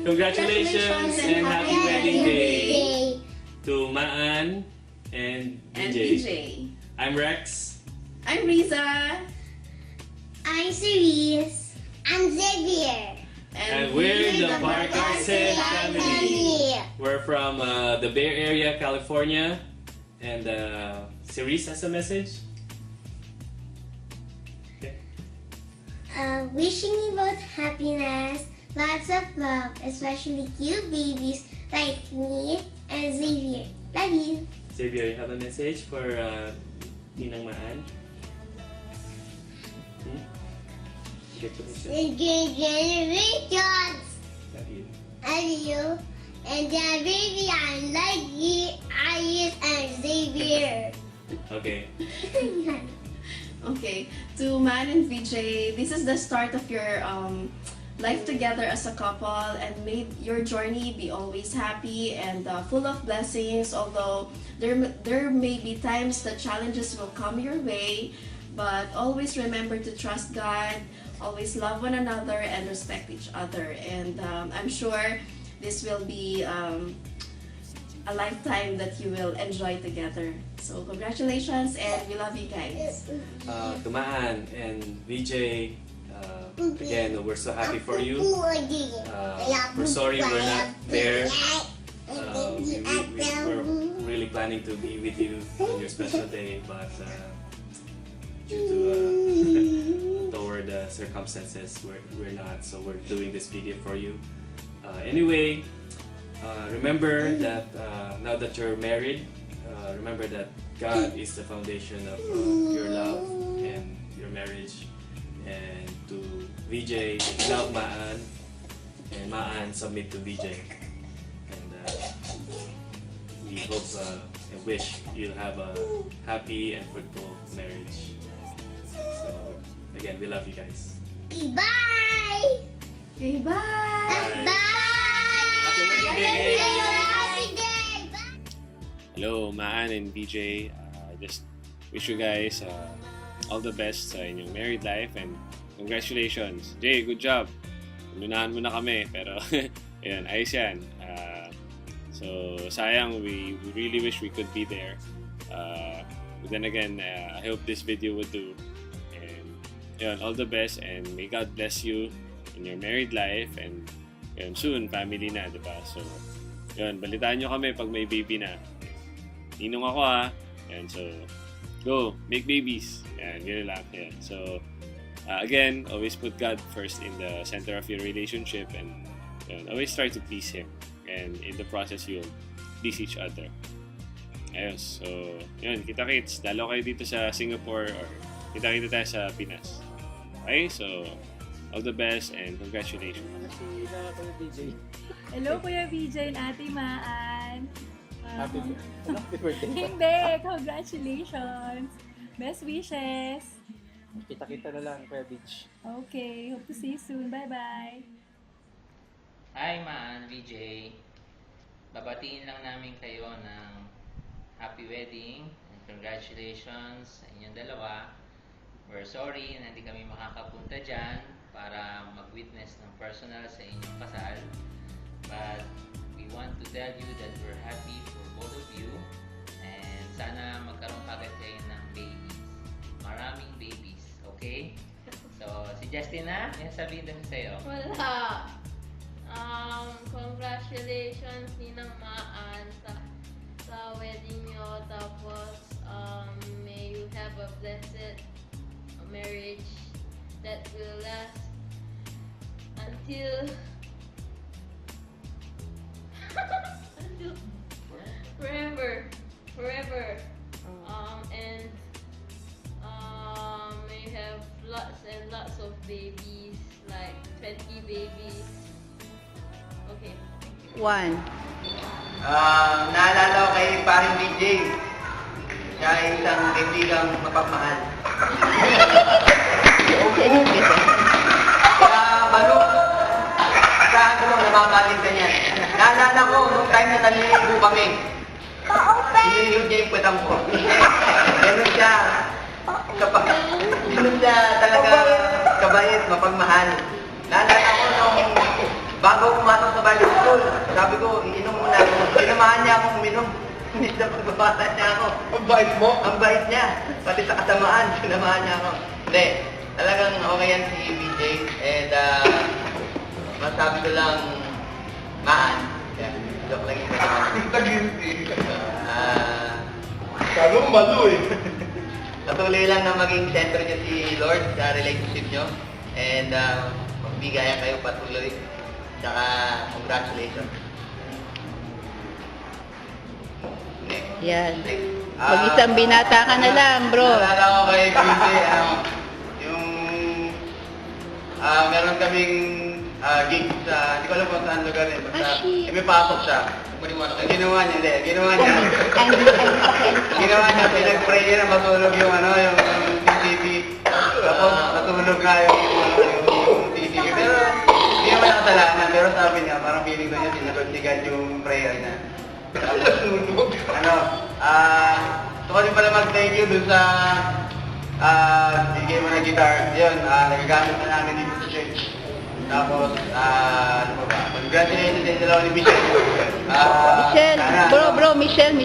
Congratulations and happy wedding day to Maan and BJ. I'm Rex. I'm Riza. I'm Cerise. I'm Xavier. And we're the Barcasen family. We're from the Bay Area, California. And Cerise has a message. Okay. Wishing you both happiness, lots of love, especially cute babies like me and Xavier. Love you. Xavier, you have a message for Ninang Maan? Congratulations. Love you. Love you. And baby, I like you, Iris and Xavier. Okay. Okay, to Man and VJ, this is the start of your life together as a couple, and may your journey be always happy and full of blessings. Although there may be times that challenges will come your way, but always remember to trust God, always love one another, and respect each other. And I'm sure this will be a lifetime that you will enjoy together. So congratulations, and we love you guys. To Maan and VJ, again, we're so happy for you. We're sorry we're not there. We're really planning to be with you on your special day, but due to toward the circumstances, we're not. So we're doing this video for you. Anyway, remember that now that you're married, remember that God is the foundation of your love and your marriage. And to VJ, love Maan, and Maan submit to VJ. And we hope and wish you'll have a happy and fruitful marriage. So again, we love you guys. Bye. Okay, bye! Bye. Happy day. Bye. Hello, Maan and BJ. Just wish you guys all the best sa inyong married life, and congratulations. Jay, good job. Lunahan mo na kami, pero ayun, ayos yan. So, sayang, we really wish we could be there. But then again, I hope this video would do. And yun, all the best, and may God bless you in your married life, and yun, soon, family na, diba? So, yun, balitaan nyo kami pag may baby na. Ninong ako ha. Yan, so, go, make babies. Yan, gano'n lang. Yan. So, again, always put God first in the center of your relationship, and yun, always try to please Him. And in the process, you'll please each other. Ayos. So, yun, kita-kits. Lalo kayo dito sa Singapore, or kita-kita tayo sa Pinas. Okay? So, all the best and congratulations. Hello, Kuya BJ and Ate Maan. Happy birthday. Hindi, congratulations. Best wishes. Kita-kita na lang, Kuya Beach. Okay, hope to see you soon. Bye-bye. Hi Maan, VJ. Babatiin lang namin kayo ng happy wedding and congratulations sa inyong dalawa. We're sorry na hindi kami makakapunta dyan para mag-witness ng personal sa inyong kasal. But we want to tell you that we're happy for both of you, and sana magkaroon kagad kayo ng babies. Maraming babies, okay? So, si Justin na, yan sabihin din sa'yo. Wala. Congratulations Ninang Maan sa wedding nyo. Tapos, may you have a blessed marriage that will last until forever. And may you have lots and lots of babies, like 20 babies. Okay. Naalala ko kay paring BJ. Siya ay isang kaibigang mapagmahal. Kaya balok, asahan ko lang namamalit ka niyan. Naalala ko nung time na naliligo kami. Siniliw niya yung patang ko. Ganun siya. Ganun siya talaga kabait, mapagmahal. Naalala ko nung bago pumasok sa bahay, sabi ko, iinom muna ako. Sinamahan niya akong uminom. Hindi na pagbabata niya ako. Ang bait mo. Ang bait niya. Pati sa katamaan, sinamahan niya ako. Hindi, talagang okay yan si BJ. And masabi ko lang, maan. Yan, joke lang yun. Tag-guilty. Sabi mo malo eh. Patuloy lang na maging sentro niyo si Lord sa relationship niyo. And magbigayan kayo patuloy. Tsaka congratulations. Yan. Mag-isang binata ka na lang, bro. Naalala ko kay BJ, yung meron kaming gig sa, hindi ko alam kung saan lugar eh. Basta, may pasok siya. Ginawa niya, hindi. Ginawa niya, pinag-pray niya na matulog yung yung CCTV. Tapos matulog nga yung CCTV. Pero hindi naman nakasalanan. Pero sabi niya, parang feeling ko niya, sinagot ni God yung prayer niya. Gusto ko din pala mag-thank you dun sa bigay mo na guitar. Yun, nagagamit na namin dito sa church. Tapos, ano ba? Congratulations din dalawa ni Michelle. Michelle, bro, Michelle.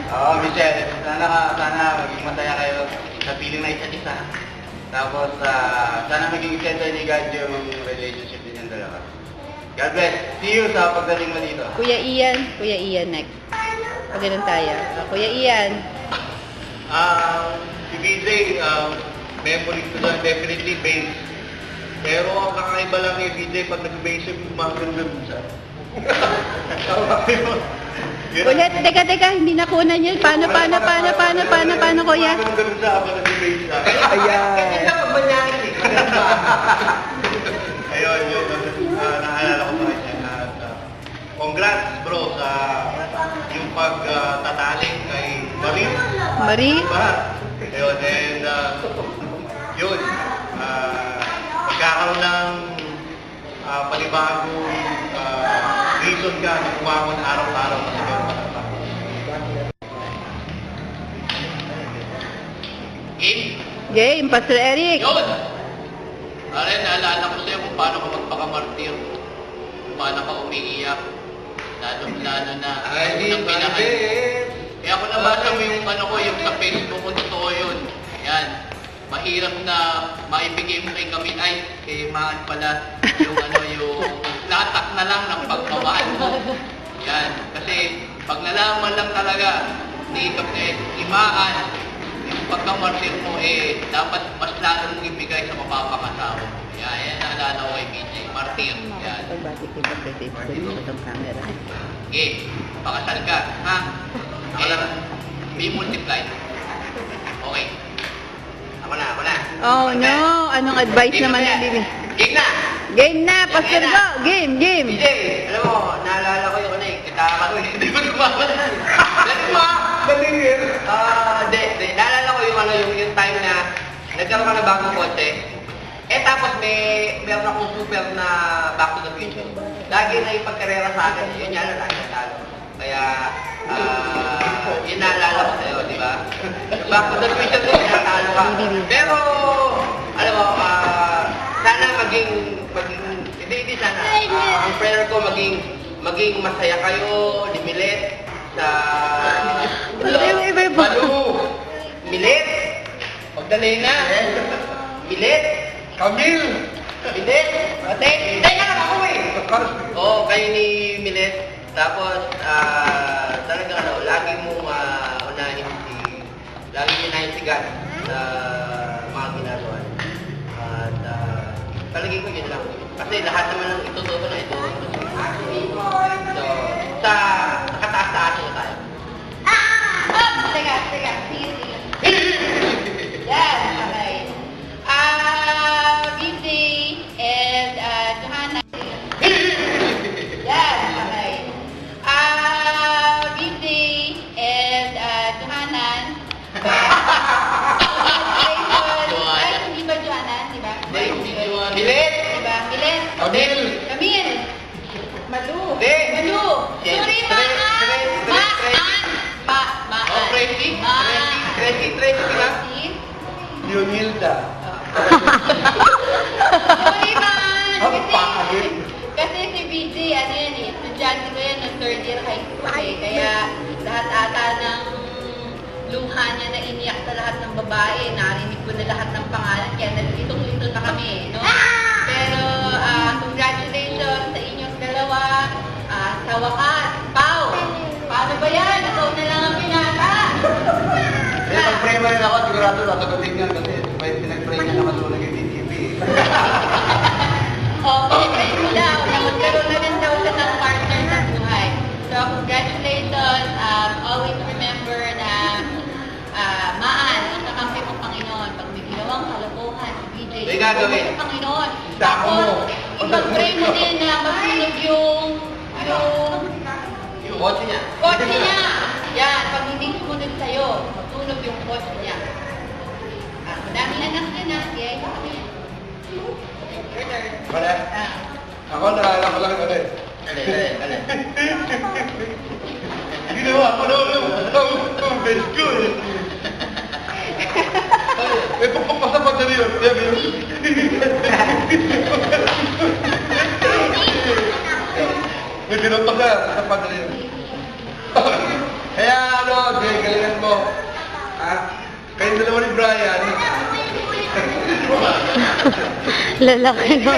Oo, Michelle. Sana maging masaya kayo sa feeling na isa't isa. Tapos, sana maging center ni God yung relationship din yung dalawa. God bless. See you sa pagdating mo dito. Kuya Ian next. Pag ganun tayo. Kuya Ian. Si BJ, memories ko lang definitely bass. Pero ang kakaiba lang ni BJ pag nag-bass yung gumagano'n siya. Ulit, teka, hindi nakunan yun. Paano, kuya? Gumagano'n siya habang nag-bass siya. Kasi na pagbanyakin eh. Ayun, yun. Naalala ko pa kanya. Congrats bro sa yung pagtataling kay Marie? Ayun, and yun. Magkakaroon ng panibagong reason ka na kumakon araw-araw kasi meron ka ng bago. Game, Pastor Eric. Yun! Aray, naalala ko sa'yo kung paano ka magpakamartir. Kung paano ka umiiyak. Lalo na unang pinakal. Kaya ako nabasa mo yung yung sa Facebook ko, totoo yun. Yan. Mahirap na maibigay mo kay kami ay maan pala yung yung latak na lang ng pagmamahal mo. Yan. Kasi pag nalaman lang talaga ni Imaan yung pagkamartir mo dapat mas lalo mong ibigay sa mapapakasama mo. Yan naalala ko kay BJ. Martir. Yan. Pagbati kay Pastor Dave, itong camera. Okay. Pakasal ka. Ha? Be multiplied. Okay. Ako na. Oh no, anong advice naman ang bibig? Game na! Game na, Pastor Go! Game! BJ, alam mo, naalala ko yung kita ka to eh. Hindi mo kumakalan. Dali mo Dalingin. Hindi. Naalala ko yung time na nagkaroon ka na bagong kotse. Tapos meron akong super na Back to the Future. Lagi na yung pagkarera sa akin, yun yan na lagi natalo. Kaya, yun naalala ko sa'yo, di ba? Back to the Future din, natalo ka. Pero, alam mo, sana hindi sana. Ang prayer ko maging masaya kayo, limilit, sa... Milit! Magdalena! Milit! Camille! Milit! Teka lang ako eh! Oo, kayo ni Milet. Tapos, talagang lagi mong lagi unahin si God sa mga ginagawa. At palagi ko yun lang. Kasi lahat naman ng itututo na ito. So, sa kataas-taas na tayo. Teka. Sige. Yan, okay. BJ and Johanna. Yan, okay. BJ and Johanan. Hindi ba Johanan? Di ba? Milet! Diba? Milet? Camille! Malu! Malu! Sorry, Tracy ka? Leonilda. Sorry, man! Kasi si BJ, ano yan eh, estudyante ko yan ng third year high school eh. Kaya lahat ata ng luha niya na iniyak sa lahat ng babae, narinig ko na lahat ng pangalan, kaya nalilitong-lito na kami, no? Pero congratulations sa inyong dalawa. Sa wakas, Pao, paano ba yan? Ikaw na lang ang pinata. Pag-pray mo rin ako, sigurado natagutin yan kasi may pinag-pray niya na matulog yung BTV. Pinipray mo daw na magkaroon na rin daw siya ng partner sa buhay. So, congratulations. Always remember na Maan, ang kakampi mo, Panginoon. Pag may ginawang kalokohan, si BJ, May gagawin. sa Panginoon. Dako mo. Tapos, ipag-pray mo din na masunog yung Kotse niya. kotse niya. Yan, pag hindi sumunod sa'yo, masunog yung kotse niya. Madaming anak niya na, kaya ikaw na yan. Your turn. Wala. Ako naalala ko lang ano eh. Ginawa ko na ang best ko eh. Eh, pagpapasa pa na yun. May binuntok ka sa padali yun. Kaya ano, Jay, galingan mo. Kayong dalawa ni Brian. Lalaki na.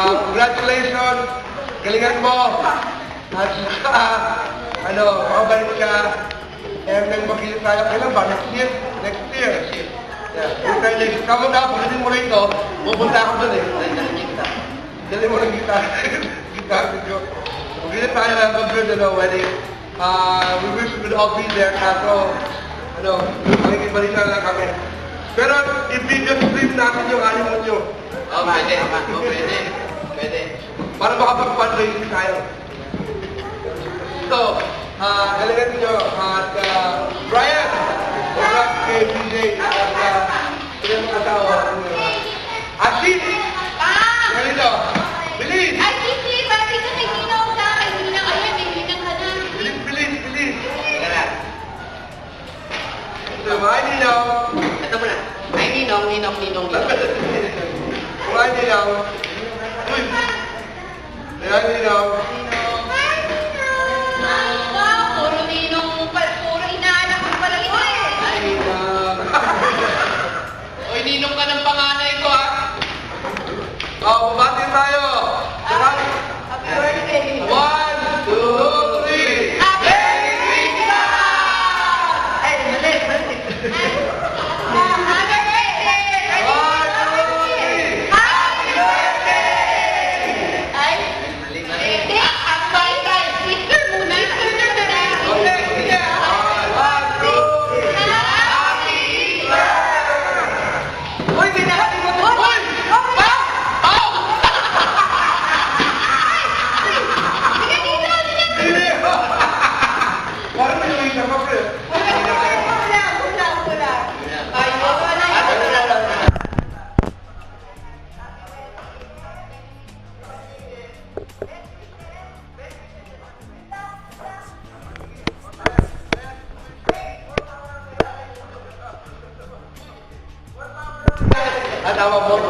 Congratulations! Galingan mo! At makabalik ka. And then makikita tayo. Kailan ba? Next year? Next year. Yeah. Kung next year. Kamu na, pagdating mo rito, pupunta ako doon eh. Dali mo lang kita. Kita video. Magkita tayo ng mag-good wedding. We wish we could all be there. Kaso, makikibalikan lang kami. Pero, i-video stream natin yung honeymoon nyo. Pwede. Pwede. Para makapag-fundraising tayo. So, galingan nyo. At, Brian, congrats kay BJ. At, yung katawa. Asin! Ganito. Bilis! Ay, Kiki, bakit ka naginaw sa akin? Hindi na kayo, may hinang ka na. Bilis! So, mga ninaw. Ito mo na. Ay, ninong. Mga ninaw. Uy! Mga ninaw. Wow, puro ninong, puro inaanak ko pala ito eh. Ay, ninaw. Oy, ninong ka ng panganay ko ha. Bumati tayo. Happy birthday. 1, 2, 3. Happy birthday! Ay, mali. Happy birthday! Happy birthday! Ay, hindi. Happy birthday! Sister muna. Sister na. Uy, ginahati mo to. Uy! Parang may yung isa pa, pre. At tama po.